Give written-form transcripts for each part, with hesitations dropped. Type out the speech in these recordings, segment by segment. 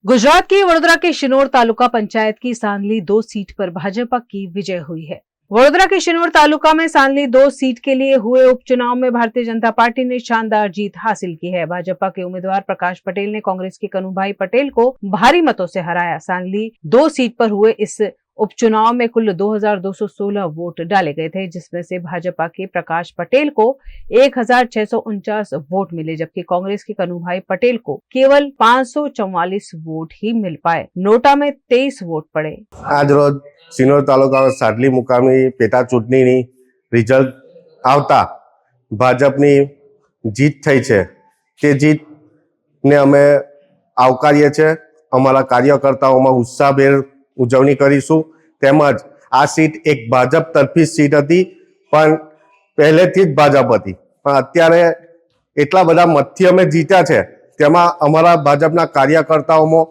गुजरात के वडोदरा के शिनोर तालुका पंचायत की सांदली 2 सीट पर भाजपा की विजय हुई है। वडोदरा के शिनोर तालुका में सांदली 2 सीट के लिए हुए उपचुनाव में भारतीय जनता पार्टी ने शानदार जीत हासिल की है। भाजपा के उम्मीदवार प्रकाश पटेल ने कांग्रेस के कनुभाई पटेल को भारी मतों से हराया। सांदली 2 सीट पर हुए इस उपचुनाव में कुल 2216 वोट डाले गए थे, जिसमें से भाजपा के प्रकाश पटेल को 1649 वोट मिले, जबकि कांग्रेस के कनुभाई पटेल को केवल 544 वोट ही मिल पाए। नोटा में 23 वोट पड़े। आज रोज सिनोर तालुका सांदली मुकामी पेटा चूंटણીની રિઝલ્ટ આવતા ભાજપની જીત થઈ છે। તે જીતને અમે આવકારીએ છીએ। અમારા કાર્યકર્તાઓમાં ઉત્સાહભેર ઉજવણી કરીશું। તેમજ આ સીટ એક ભાજપ તરફી સીટ હતી, પણ પહેલેથી જ ભાજપ હતી, પણ અત્યારે એટલા બધા મતથી અમે જીત્યા છે, તેમાં અમારા ભાજપના કાર્યકર્તાઓમાં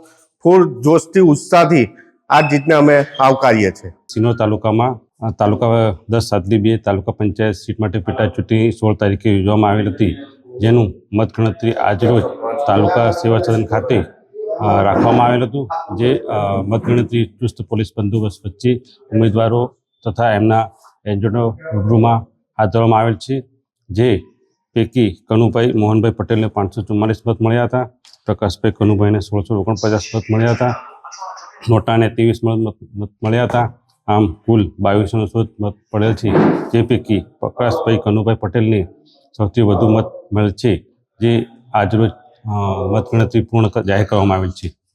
ફૂલ જોશથી ઉત્સાહથી આ જીતને અમે આવકારીએ છીએ। સિનોર તાલુકામાં તાલુકા 10 સાદલી 2 તાલુકા પંચાયત સીટ માટે પેટા ચૂંટણી 16 તારીખે યોજવામાં આવેલ હતી, જેનું મતગણતરી આજરોજ તાલુકા સેવા સદન ખાતે રાખવામાં આવેલ હતું। જે મતગણતરી ચુસ્ત પોલીસ બંદોબસ્ત વચ્ચે ઉમેદવારો તથા એમના એજન્ટો રૂબરૂમાં હાથ ધરવામાં આવેલ છે। જે પૈકી કનુભાઈ મોહનભાઈ પટેલને 544 મત મળ્યા હતા, પ્રકાશભાઈ કનુભાઈને 1649 મત મળ્યા હતા, નોટાને 23 મત મળ્યા હતા। આમ કુલ 2216 મત પડેલ છે, જે પૈકી પ્રકાશભાઈ કનુભાઈ પટેલને સૌથી વધુ મત મળેલ છે, જે આજરોજ મતગણતરી પૂર્ણ જાહેર કરવામાં આવેલ છે।